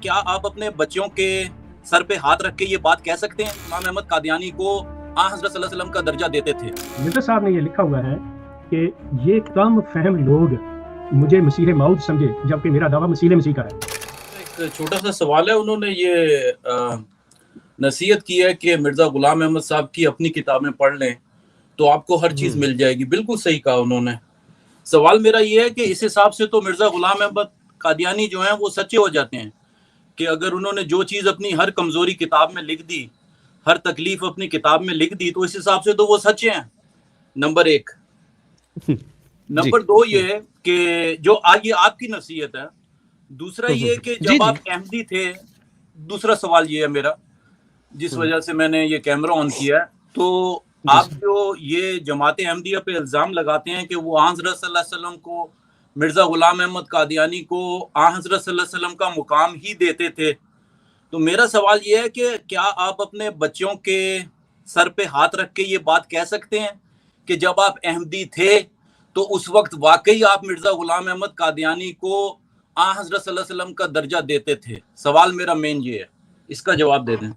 کیا آپ اپنے بچوں کے سر پہ ہاتھ رکھ کے یہ بات کہہ سکتے ہیں امام احمد قادیانی کو آن حضرت صلی اللہ علیہ وسلم کا درجہ دیتے تھے؟ مرزا صاحب نے یہ لکھا ہوا ہے کہ یہ کم فہم لوگ مجھے مسیح موعود سمجھے جبکہ میرا دعویٰ مسیح کا ہے۔ ایک چھوٹا سا سوال ہے، انہوں نے یہ نصیحت کی ہے کہ مرزا غلام احمد صاحب کی اپنی کتابیں پڑھ لیں تو آپ کو ہر چیز مل جائے گی۔ بالکل صحیح کہا انہوں نے۔ سوال میرا یہ ہے کہ اس حساب سے تو مرزا غلام احمد قادیانی جو ہیں وہ سچے ہو جاتے ہیں کہ اگر انہوں نے جو چیز اپنی ہر کمزوری کتاب میں لکھ دی، ہر تکلیف اپنی کتاب میں لکھ دی، تو اس حساب سے تو وہ سچے ہیں، نمبر ایک۔ نمبر دو یہ ہے کہ جو یہ آپ کی نصیحت ہے۔ دوسرا یہ کہ جب آپ احمدی تھے، دوسرا سوال یہ ہے میرا جس وجہ سے میں نے یہ کیمرہ آن کیا ہے، تو آپ جو یہ جماعت احمدیہ پہ الزام لگاتے ہیں کہ وہ آن حضرت صلی اللہ علیہ وسلم کو، مرزا غلام احمد قادیانی کو آن حضرت صلی اللہ علیہ وسلم کا مقام ہی دیتے تھے، تو میرا سوال یہ ہے کہ کیا آپ اپنے بچوں کے سر پہ ہاتھ رکھ کے یہ بات کہہ سکتے ہیں کہ جب آپ احمدی تھے تو اس وقت واقعی آپ مرزا غلام احمد قادیانی کو آن حضرت صلی اللہ علیہ وسلم کا درجہ دیتے تھے؟ سوال میرا مین یہ ہے، اس کا جواب دے دیں۔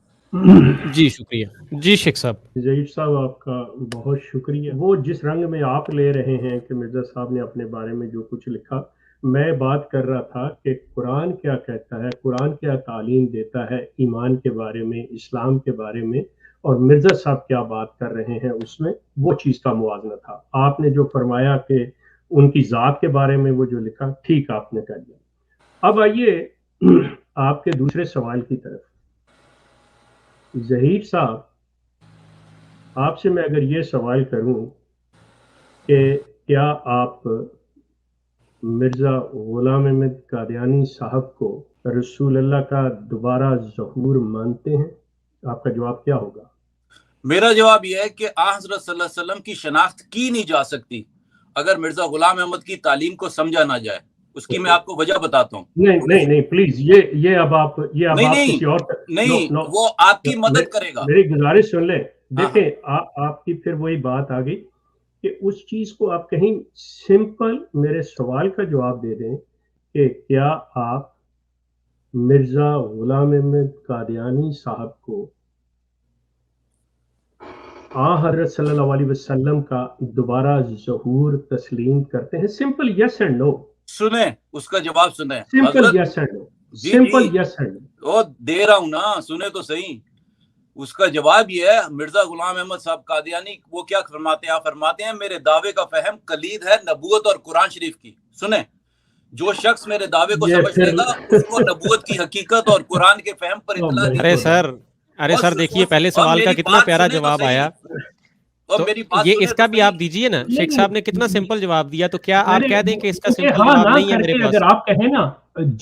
جی شکریہ۔ جی شیخ صاحب۔ ظہیر صاحب آپ کا بہت شکریہ۔ وہ جس رنگ میں آپ لے رہے ہیں کہ مرزا صاحب نے اپنے بارے میں جو کچھ لکھا، میں بات کر رہا تھا کہ قرآن کیا کہتا ہے، قرآن کیا تعلیم دیتا ہے ایمان کے بارے میں، اسلام کے بارے میں، اور مرزا صاحب کیا بات کر رہے ہیں اس میں، وہ چیز کا موازنہ تھا۔ آپ نے جو فرمایا کہ ان کی ذات کے بارے میں وہ جو لکھا، ٹھیک آپ نے کر دیا۔ اب آئیے آپ کے دوسرے سوال کی طرف۔ ظہیر صاحب، آپ سے میں اگر یہ سوال کروں کہ کیا آپ مرزا غلام احمد قادیانی صاحب کو رسول اللہ کا دوبارہ ظہور مانتے ہیں، آپ کا جواب کیا ہوگا؟ میرا جواب یہ ہے کہ آن حضرت صلی اللہ علیہ وسلم کی شناخت کی نہیں جا سکتی اگر مرزا غلام احمد کی تعلیم کو سمجھا نہ جائے۔ اس کی میں آپ کو وجہ بتاتا ہوں۔ نہیں پلیز، یہ اب آپ کسی اور نہیں، وہ آپ کی مدد کرے گا۔ میری گزارش سن لیں۔ دیکھیں آپ کی پھر وہی بات آ گئی کہ اس چیز کو آپ کہیں سمپل میرے سوال کا جواب دے دیں کہ کیا آپ مرزا غلام احمد قادیانی صاحب کو حضرت صلی اللہ علیہ وسلم کا دوبارہ ظہور تسلیم کرتے ہیں؟ Simple yes and no. سنیں اس کا جواب، سنیں۔ Simple yes and no, simple yes and no. وہ دے رہا ہوں نا، سنیں تو صحیح۔ اس کا جواب یہ ہے، مرزا غلام احمد صاحب قادیانی وہ کیا فرماتے ہیں؟ آپ فرماتے ہیں میرے دعوے کا فہم کلید ہے نبوت اور قرآن شریف کی۔ سنیں، جو شخص میرے دعوے کو سمجھ لے گا اس کو نبوت کی حقیقت اور قرآن کے فہم پر اطلاع دی۔ ارے سر دیکھیے پہلے سوال کا کتنا پیارا جواب آیا، یہ اس کا بھی آپ دیجئے نا۔ شیخ صاحب نے کتنا سمپل جواب دیا، تو کیا آپ کہہ دیں کہ اس کا سمپل جواب نہیں ہے میرے پاس؟ اگر آپ کہیں نا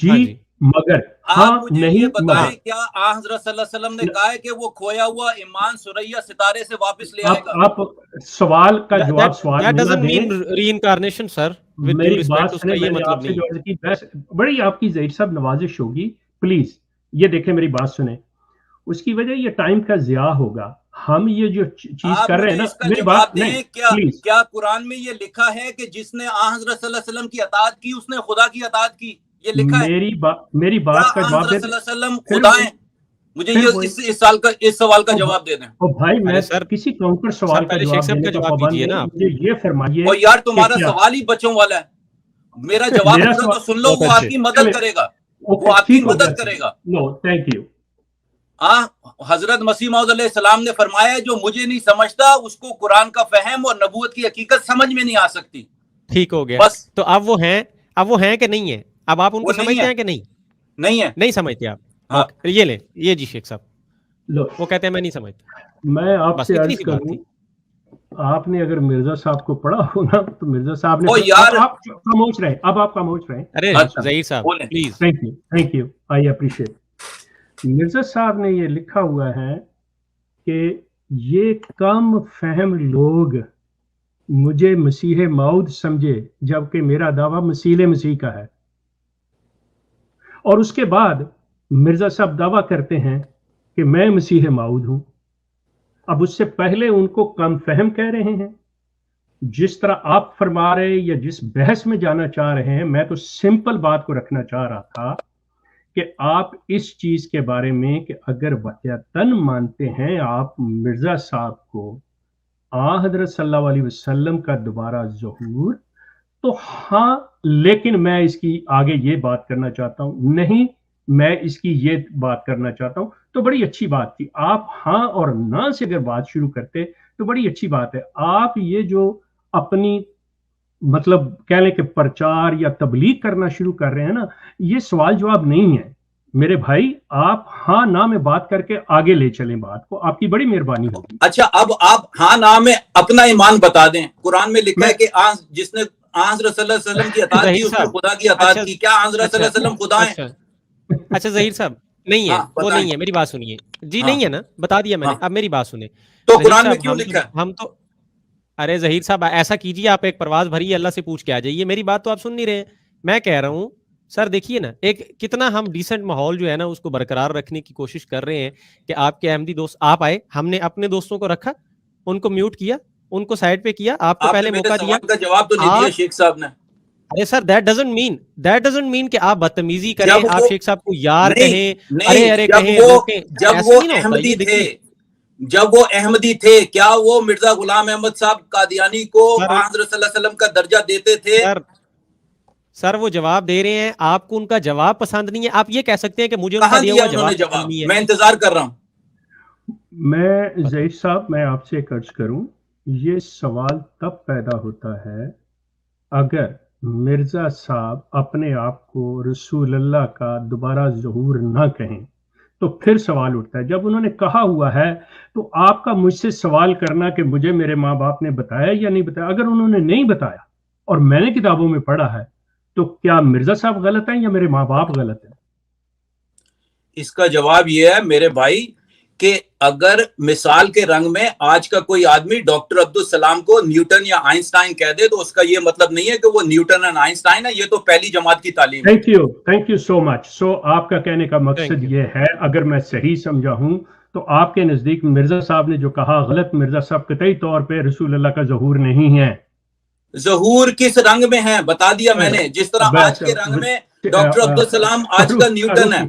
جی مگر آپ مجھے یہ بتائیں، کیا آن حضرت صلی اللہ علیہ وسلم نے کہا ہے کہ وہ کھویا ہوا ایمان ثریا ستارے سے واپس لے آئے گا؟ آپ سوال کا جواب سوال That doesn't mean reincarnation, sir. میری بات سنیں، میں نے آپ سے جو عرض کی بڑی آپ کی ظہیر صاحب نوازش ہوگی، پلیز یہ دیکھیں میری بات سنیں۔ اس کی وجہ یہ ٹائم کا ضیاع ہوگا۔ ہم یہ جو چیز کر رہے ہیں نا، میری بات نہیں، پلیز۔ کیا قرآن میں یہ لکھا ہے کہ جس نے آن حضرت صلی اللہ علیہ وسلم کی اطاعت کی اس نے خدا کی اطاعت کی؟ یہ لکھا ہے؟ میری بات کا جواب دے دیں۔ صلی اللہ علیہ وسلم خدا ہیں؟ مجھے یہ اس سوال کا جواب دے دیں۔ بھائی میں کسی کاؤنٹر سوال کا جواب دیجیے نا، یہ فرمائیے۔ اور یار تمہارا سوال ہی بچوں والا ہے، میرا جواب تو سن لو، وہ آپ کی مدد کرے گا، وہ آپ کی مدد کرے گا۔ نو تھینک یو۔ حضرت مسیح موعود علیہ السلام نے فرمایا جو مجھے نہیں سمجھتا اس کو قرآن کا فہم اور نبوت کی حقیقت سمجھ میں نہیں آ سکتی۔ ٹھیک ہو گیا، بس تو اب وہ ہیں کہ نہیں ہے؟ اب آپ ان کو سمجھتے ہیں کہ نہیں؟ نہیں ہے، نہیں سمجھتے آپ؟ یہ لیں، یہ جی شیخ صاحب وہ کہتے ہیں میں نہیں سمجھتا۔ میں آپ سے عرض کروں، آپ نے اگر مرزا صاحب کو پڑھا ہو نا تو مرزا صاحب نے آپ خاموش رہے، اب آپ خاموش رہے۔ ارے ظہیر صاحب please. Thank you I appreciate. Mirza صاحب نے یہ لکھا ہوا ہے کہ یہ کم فہم لوگ مجھے مسیح موعود سمجھے جبکہ میرا دعویٰ مسیح کا ہے، اور اس کے بعد مرزا صاحب دعویٰ کرتے ہیں کہ میں مسیح موعود ہوں۔ اب اس سے پہلے ان کو کم فہم کہہ رہے ہیں۔ جس طرح آپ فرما رہے یا جس بحث میں جانا چاہ رہے ہیں، میں تو سمپل بات کو رکھنا چاہ رہا تھا کہ آپ اس چیز کے بارے میں کہ اگر وحیتاً مانتے ہیں آپ مرزا صاحب کو حضرت صلی اللہ علیہ وسلم کا دوبارہ ظہور، تو ہاں، لیکن میں اس کی آگے یہ بات کرنا چاہتا ہوں، نہیں میں اس کی یہ بات کرنا چاہتا ہوں، تو بڑی اچھی بات تھی. آپ ہاں اور نہ سے اگر بات شروع کرتے تو بڑی اچھی بات ہے. آپ یہ جو اپنی مطلب کہہ لیں کہ پرچار یا تبلیغ کرنا شروع کر رہے ہیں نا، یہ سوال جواب نہیں ہے میرے بھائی. آپ ہاں نہ میں بات کر کے آگے لے چلیں بات کو، آپ کی بڑی مہربانی ہوگی. اچھا، اب آپ ہاں نہ میں اپنا ایمان بتا دیں. قرآن میں لکھا ہے کہ جس نے حضرت صلی اللہ علیہ وسلم کی اطاعت کی اس نے خدا کی اطاعت کی. کیا حضرت صلی اللہ علیہ وسلم خدا ہیں؟ اچھا ظہیر صاحب نہیں ہے، وہ نہیں ہے، میری بات سنیے جی. نہیں ہے نا، بتا دیا میں نے. اب میری بات سنیں تو قرآن میں کیوں لکھا ہے؟ ہم تو ارے ظہیر صاحب ایسا کیجیے، آپ ایک پرواز بھری اللہ سے پوچھ کے آ جائیے. میری بات تو آپ سن نہیں رہے ہیں. میں کہہ رہا ہوں سر دیکھیے نا، ایک کتنا ہم ڈیسنٹ ماحول جو ہے نا اس کو برقرار رکھنے کی کوشش کر رہے ہیں کہ آپ کے احمدی دوست آپ آئے، ہم نے اپنے دوستوں کو رکھا، ان کو میوٹ کیا، ان کو سائڈ پہ کیا، آپ کو پہلے موقع دیا. سوال کا جواب تو نہیں دیا شیخ صاحب نے. ارے سر دیٹ ڈزنٹ مین کہ آپ بدتمیزی کریں، آپ شیخ صاحب کو یار کہیں، ارے کہیں، جب وہ احمدی تھے کیا وہ مرزا غلام احمد صاحب قادیانی کو حضرت صلی اللہ علیہ وسلم کا درجہ دیتے تھے؟ سر وہ جواب دے رہے ہیں، آپ کو ان کا جواب پسند نہیں ہے. آپ یہ کہہ سکتے ہیں کہ مجھے ان کہاں کا دیا دیا ہوا انہوں نے جواب پسند نہیں ہے. میں انتظار کر رہا ہوں. میں ظہیر صاحب میں آپ سے ایک عرض کروں، یہ سوال تب پیدا ہوتا ہے اگر مرزا صاحب اپنے آپ کو رسول اللہ کا دوبارہ ظہور نہ کہیں تو پھر سوال اٹھتا ہے. جب انہوں نے کہا ہوا ہے تو آپ کا مجھ سے سوال کرنا کہ مجھے میرے ماں باپ نے بتایا یا نہیں بتایا، اگر انہوں نے نہیں بتایا اور میں نے کتابوں میں پڑھا ہے تو کیا مرزا صاحب غلط ہیں یا میرے ماں باپ غلط ہیں؟ اس کا جواب یہ ہے میرے بھائی کہ اگر مثال کے رنگ میں آج کا کوئی آدمی ڈاکٹر عبدالسلام کو نیوٹن یا آئنسٹائن کہہ دے تو اس کا یہ مطلب نہیں ہے کہ وہ نیوٹن اور آئنسٹائن ہے. یہ تو پہلی جماعت کی تعلیم ہے. تھینک یو سو مچ. سو آپ کا کہنے کا مقصد یہ ہے، اگر میں صحیح سمجھا ہوں تو آپ کے نزدیک مرزا صاحب نے جو کہا غلط. مرزا صاحب قطعی طور پہ رسول اللہ کا ظہور نہیں ہے. ظہور کس رنگ میں ہے بتا دیا میں نے. جس طرح آج کے رنگ میں ڈاکٹر عبدالسلام آج کا نیوٹن ہے.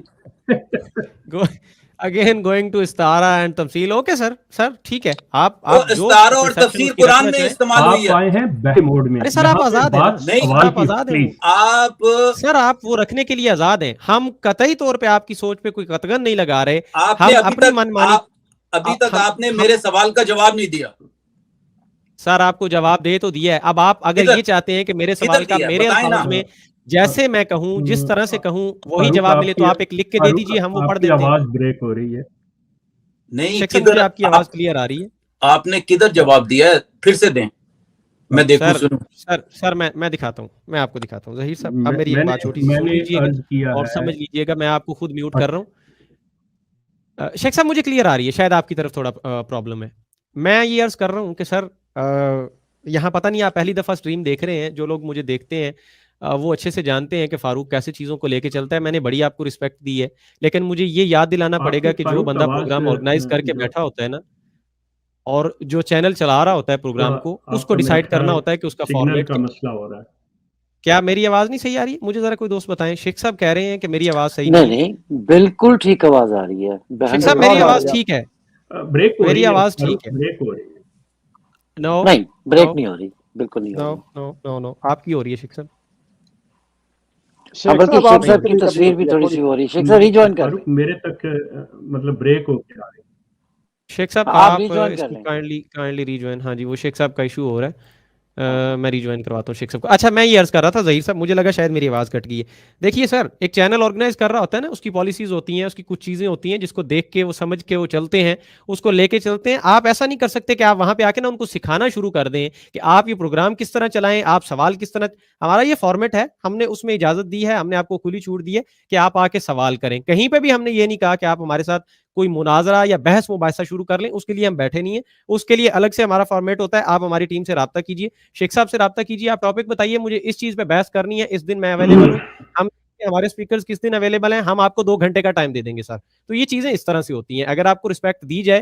اگین گوئنگ ٹو استعارہ اینڈ تفصیل. اوکے سر ٹھیک ہے. آپ استعارہ اور تفسیر قرآن میں استعمال ہوئی ہے. آپ آئے ہیں بیک موڈ میں. ارے سر آپ آزاد ہیں، آپ آزاد ہیں. سر آپ وہ رکھنے کے لیے آزاد ہیں. ہم قطعی طور پہ آپ کی سوچ پہ کوئی قطغن نہیں لگا رہے. ہم اپنی من مانی. ابھی تک آپ نے میرے سوال کا جواب نہیں دیا. سر آپ کو جواب دے تو دیا ہے. اب آپ اگر یہ چاہتے ہیں کہ میرے سوال کا میرے الفاظ میں جیسے میں کہوں، جس طرح سے کہوں وہی جواب ملے تو آپ ایک لکھ کے دے دیجئے، ہم وہ پڑھ دیتے ہیں. آواز بریک ہو رہی ہے. نہیں مجھے آپ کی آواز کلیئر آ رہی ہے. آپ نے کدھر جواب دیا ہے؟ پھر سے دیں میں دیکھوں سنوں. سر میں دکھاتا ہوں، میں آپ کو دکھاتا ہوں. ظہیر صاحب اب میری ایک بات چھوٹی سی سن لیجیے گا اور سمجھ لیجیے گا. میں آپ کو خود میوٹ کر رہا ہوں. شیخ صاحب مجھے کلیئر آ رہی ہے، شاید آپ کی طرف تھوڑا پرابلم ہے. میں یہ عرض کر رہا ہوں کہ سر یہاں پتہ نہیں آپ پہلی دفعہ سٹریم دیکھ رہے ہیں. جو لوگ مجھے دیکھتے ہیں وہ اچھے سے جانتے ہیں کہ فاروق کیسے چیزوں کو لے کے چلتا ہے. میں نے بڑی آپ کو رسپیکٹ دی ہے، لیکن مجھے یہ یاد دلانا پڑے گا کہ جو بندہ پروگرام آرگنائز کر کے بیٹھا ہوتا ہے نا، اور جو چینل چلا رہا ہوتا ہے پروگرام کو، اس کو ڈیسائیڈ کرنا ہوتا ہے کہ اس کا فارمیٹ کا مسئلہ ہو رہا ہے. کیا میری آواز نہیں صحیح آ رہی ہے؟ مجھے ذرا کوئی دوست بتائیں. شیخ صاحب کہہ رہے ہیں کہ میری آواز صحیح نہیں بالکل ٹھیک آواز آ رہی ہے. شیخ صاحب میری آواز ٹھیک ہے، میری آواز ٹھیک ہے. نو نہیں بریک نہیں ہو رہی، بالکل نہیں ہو رہی. نو آپ کی ہو رہی ہے شیخ صاحب. شیخ صاحب کی تصویر بھی تھوڑی سی ہو رہی ہے. شیخ صاحب ری جوائن کر لیں. میرے تک مطلب بریک ہو کے آ رہی ہے. شیخ صاحب آپ کائنڈلی ری جوائن. ہاں جی وہ شیخ صاحب کا ایشو ہو رہا ہے. میں ری جوائن کرواتا ہوں شیخ صاحب کو. اچھا میں یہ عرض کر رہا تھا ظہیر صاحب، مجھے لگا شاید میری آواز کٹ گئی ہے. دیکھیے سر، ایک چینل آرگنائز کر رہا ہوتا ہے نا، اس کی پالیسیز ہوتی ہیں، اس کی کچھ چیزیں ہوتی ہیں جس کو دیکھ کے وہ سمجھ کے وہ چلتے ہیں، اس کو لے کے چلتے ہیں. آپ ایسا نہیں کر سکتے کہ آپ وہاں پہ آ کے نا ان کو سکھانا شروع کر دیں کہ آپ یہ پروگرام کس طرح چلائیں، آپ سوال کس طرح. ہمارا یہ فارمیٹ ہے، ہم نے اس میں اجازت دی ہے، ہم نے آپ کو کھلی چھوٹ دی ہے کہ آپ آ کے سوال کریں. کہیں پہ بھی ہم نے یہ نہیں کہا کہ آپ ہمارے ساتھ کوئی مناظرہ یا بحث مباحثہ شروع کر لیں. اس کے لیے ہم بیٹھے نہیں ہیں. اس کے لیے الگ سے ہمارا فارمیٹ ہوتا ہے. آپ ہماری ٹیم سے رابطہ کیجیے، شیخ صاحب سے رابطہ کیجیے. آپ ٹاپک بتائیے مجھے، اس چیز پہ بحث کرنی ہے، اس دن میں اویلیبل ہوں. ہم ہمارے اسپیکرز کس دن اویلیبل ہیں، ہم آپ کو 2 گھنٹے کا ٹائم دے دیں گے سر. تو یہ چیزیں اس طرح سے ہوتی ہیں. اگر آپ کو رسپیکٹ دی جائے